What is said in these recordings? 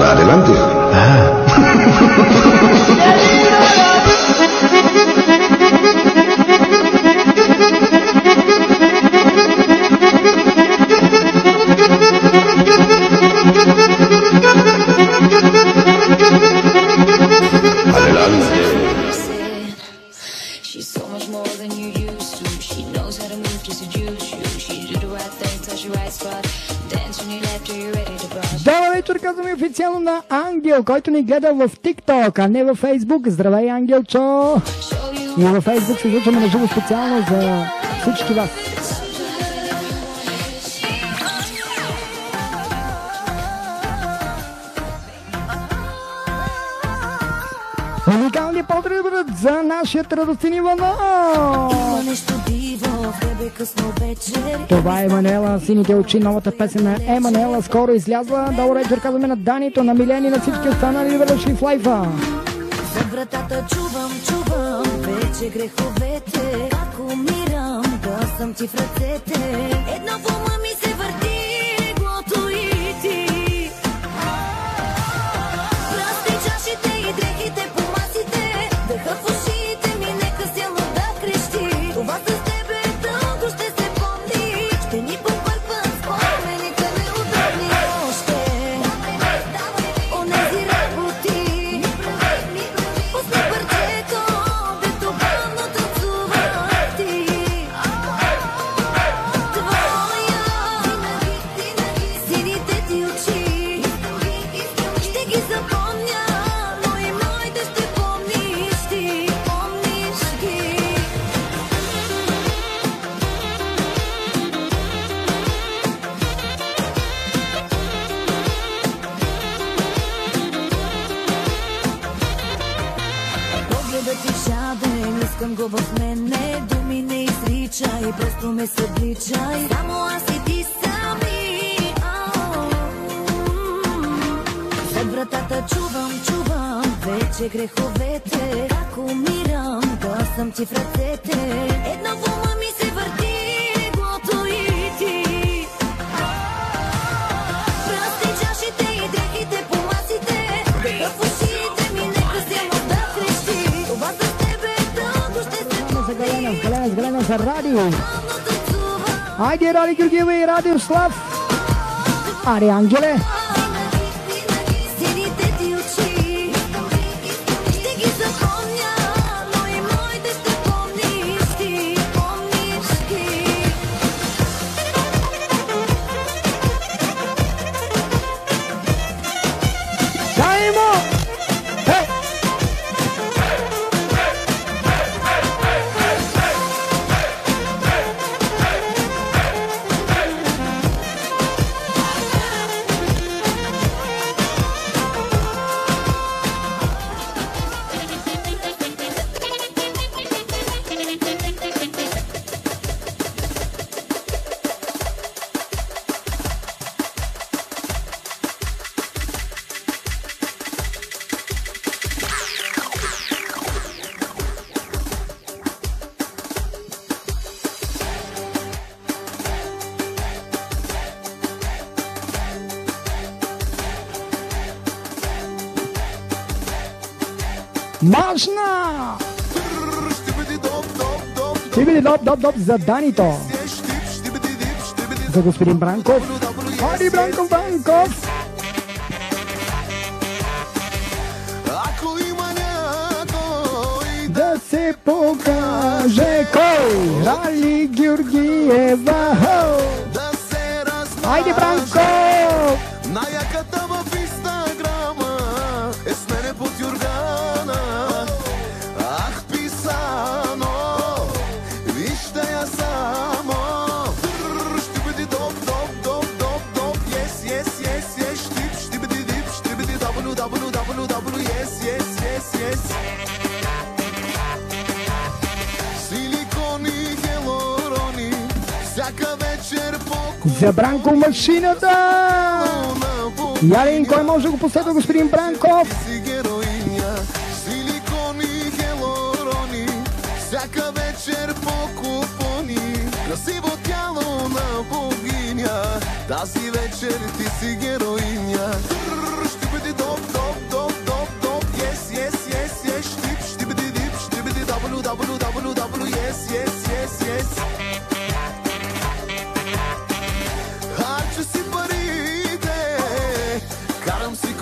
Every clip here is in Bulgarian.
adelante. Добър вечер, казваме официално на Ангел, който ни гледа в TikTok, а не във Facebook. Здравей, Ангелчо! И във Facebook се излъчваме на живо специално за всички вас. Уникални поздрави бъдат за нашия радостен Иванов! Това е Емануела, Сините очи, новата песен на Емануела скоро излязла. Добър вечер, казваме на Данито, на Милени, на всички останали върши в лайфа. За вратата чувам, вече греховете. Ако умирам, да съм ти в ръцете. Едно в ума ми се върти, глото и ти. Прости чашите и дрехите по масите. Дъха в ушите ми, нека силно да крещи. Това с тебе дълго ще се помни. Ще ни побъркват спомените неудобни още. Онези работи. Пусни парчето, дето бавно танцува ти. Твоя, сините ти очи. Ще ги запомня, но и моите ще помниш ти. Помниш ги. Погледът ти жаден, искам го в мене. Думи не изричай, просто ме събличай. Само аз и ти сами. След вратата чувам, вече греховете. Как умирам, да съм ти в ръцете. Едно в ума ми се върти, глото и ти. Прости чашите и дрехите по масите. Дъха в ушите ми, нека силно да крещи. Това за тебе дълго ще се Галена за радио. Айде, Ради Георгиева и Радио Слав. Аре, Ангеле. сините ти очи. Ще ги запомня, но и моите ще помниш ти. Помниш ги. Дай му! Хей! Мощна! Тибиди доп за Данито. За господин Бранков. Ади, Бранков! Ако има някой Да се покаже кой? Рали Георгиева. да се размаже, Айде, Бранков! най-яката в Инстаграма е с мене под юргана. Ах, писано, вижте я само. Ще бъде доп, yes, ще бъде дип, ще бъде www, yes. Силикони, хелорони, всяка вечер по За Бранко машината! Ялин, кой може да го последва, господин Бранков? си героиня. Силикони, хелорони, всяка вечер по купони. Красиво тяло на богиня, тази вечер ти си героиня. Ще бъде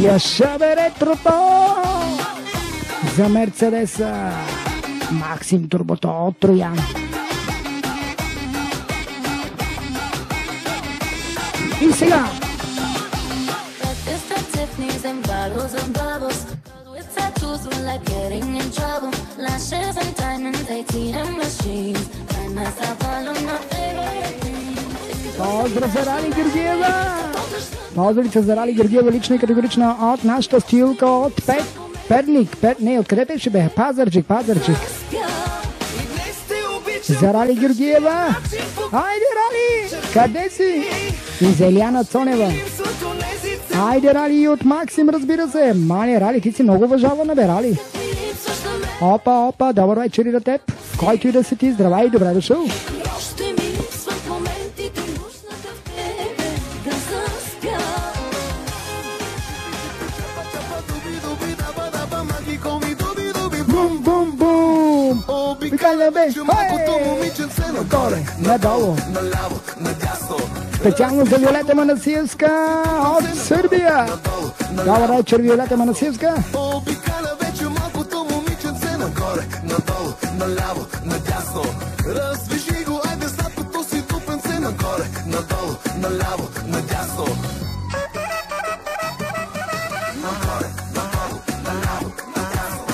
Я шабе ретрото за Мерцедеса. Максим Турбото от Троян. И сега поздрав за Рали Георгиева! Поздравица за Рали Георгиева, лично и категорично от нашата стилка от Перник. Не, откъде беше бе? Пазарджик. За Рали Георгиева! Айде, Рали! Къде си? И за Елиана Цонева. Айде, Рали, и от Максим, разбира се. Мале, Рали, ти си много уважавана, бе, Рали. Опа, добър вечер и на теб. Който и да си ти, здравей и добре дошъл. Бум! Викай, бе! Нагоре, надолу. Специално за Виолета Манасиевска от Сърбия. Добър вечер, Виолета Манасиевска. Обикаля вече малкото момиченце нагоре, надолу, наляво, надясно. Развижи го, айде сладкото си тупенце нагоре, надолу, наляво, надясно. Нагоре, надолу, наляво, надясно.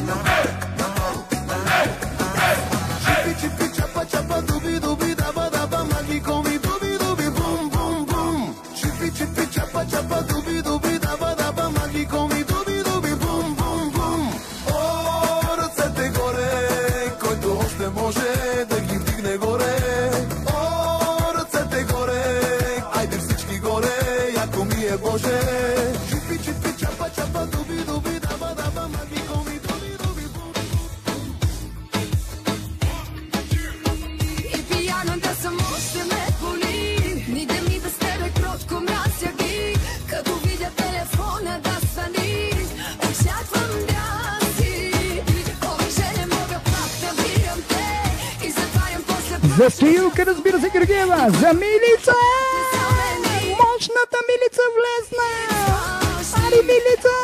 Нагоре, надолу, наляво, надясно. Чипи, чапа, дуби, даба, магико ми дуби, бум. Чипи, чапа, дуби, даба, магико ми дуби, бум. О, ръцете горе, който още може да ги вдигне горе. О, ръцете горе, айде всички горе, яко ми е Боже. Чипи, чапа, дуби, даба, магико ми дуби, бум. И пияна да съм още ме боли. Ни да ми без тебе кротко мразя ги. Като видя телефона да свали, очаквам да си. Повече не мога пак да вирам те. И затварям после За Стоилка, разбира се, Георгиева. За Милица! Мощната Милица влезна! Ари, Милица!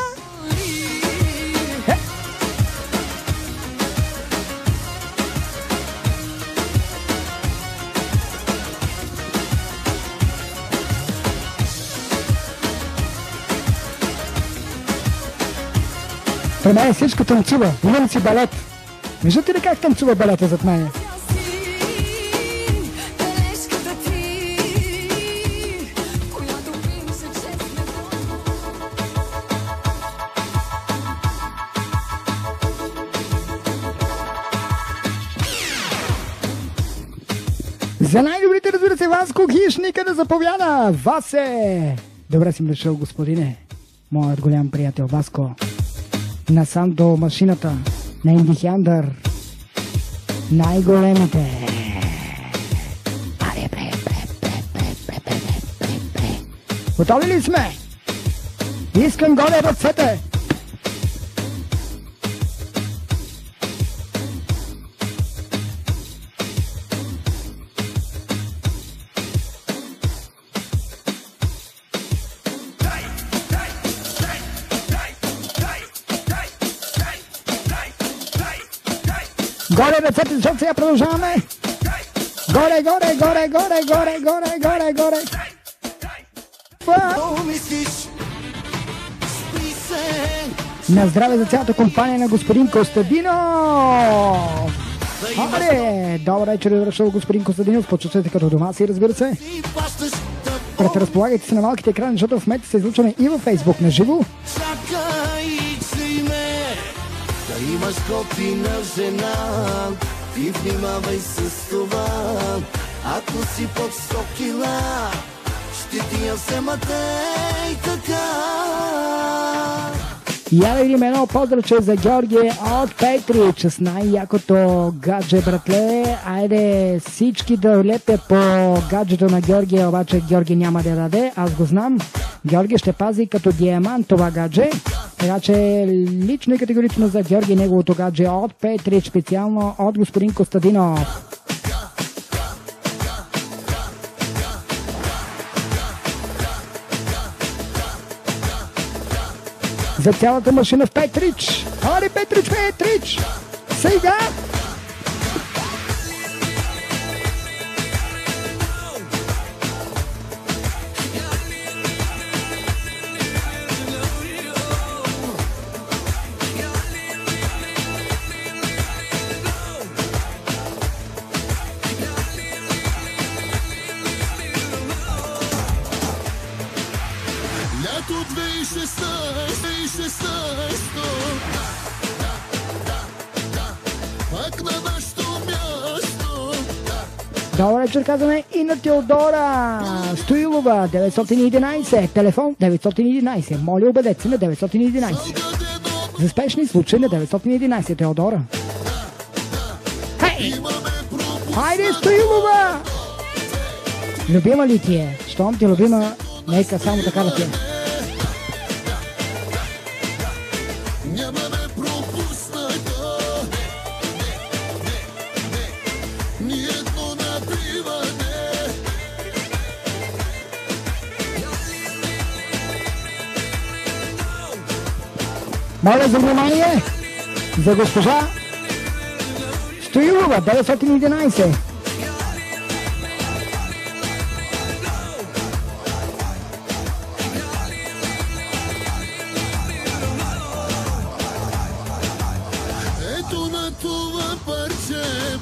При мен всичко танцува. Имам си балет. Виждате ли как танцува балета зад мен? бележката ти, която пише честно. За най-добрите, разбира се, Васко Хищника да заповяда. Васе! Добре си дошъл, господине. Моят голям приятел Васко. Насам до машината на Индихяндър. Най-големите. Готови ли сме? Искам горе ръцете. Горе ръцете, защото сега продължаваме. Горе. На здраве за цялата компания на господин Костадинов. Добър вечер, е дошъл господин Костадинов. Почувствайте като дома си, разбира се. Предразполагайте се на малките екрани, защото в момента се излучваме и във Фейсбук на живо. Да имаш готина жена, ти внимавай с това. Ако си под 100 кила, ще ти я взема тъй така. Я да видим едно поздравче за Георги от Петрич с най-якото гадже, братле. Айде всички да лепят по гаджето на Георги, обаче Георги няма да даде, аз го знам. Георги ще пази като диамант това гадже. Така че лично и категорично за Георги неговото гадже от Петрич, специално от господин Костадинов. за цялата машина в Петрич. Аре, Петрич, Петрич! Сега! Лято 2016 пак на нашото място. Добър вечер, казваме и на Теодора Стоилова, 911, телефон 911. Моля, обадете се на 911. За спешни случаи на 911, Теодора. Хей! Хайде, Стоилова! Любима ли ти е? Щом ти любима, нека само така да ти е. Нямаме пропусната ни едно набиване. Моля за внимание за госпожа Стоилова, 911. Ето на това парче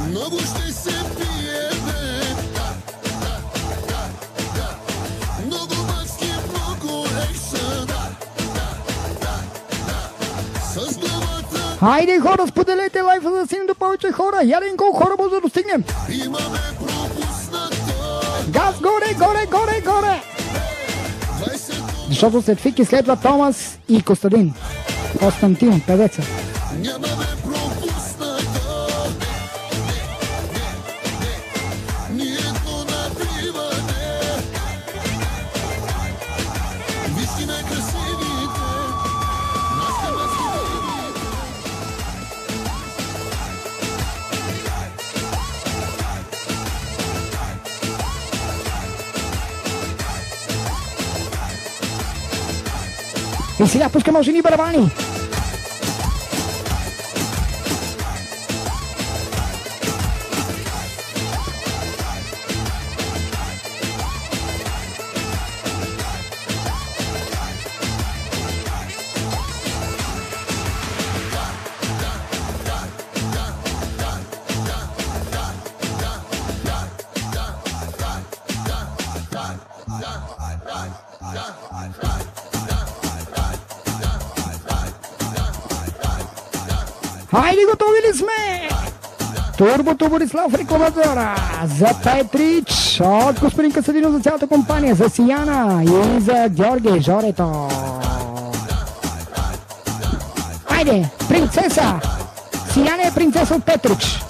много ще се пие, бе. Много маски, много екшън. С главата Хайде, хора, споделете лайфа, за да стигнем до повече хора. Ярин, колко хора може да достигнем? имаме пропуснато. Газ горе, горе, горе, горе! 20 Защото след Фики следва Томас и Костадин. Константин, певеца. нямаме пропуснато ни едно набиване. Вижте най-красивите, нашите възможности. И сега пускаме жени барабани. Хайде, готови ли сме? Турбото Борислав рекламатора за Петрич от господин Касадинов, за цялата компания, за Сияна и за Георги Жорето. Хайде, принцеса! Сияна е принцеса от Петрич.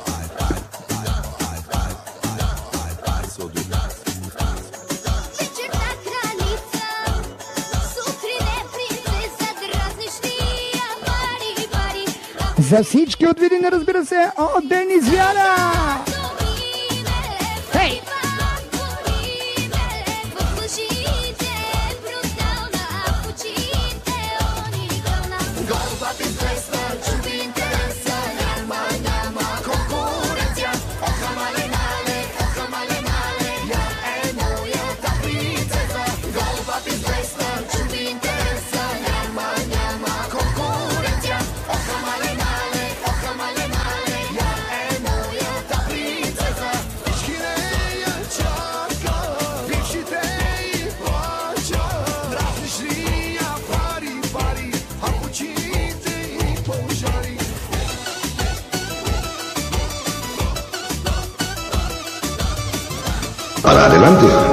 Вечерна кралица, сутрин е принцеса, дразниш ли я, пари, пари. За всички от Видин, разбира се, от Денис Вяра. Хей! Para adelante.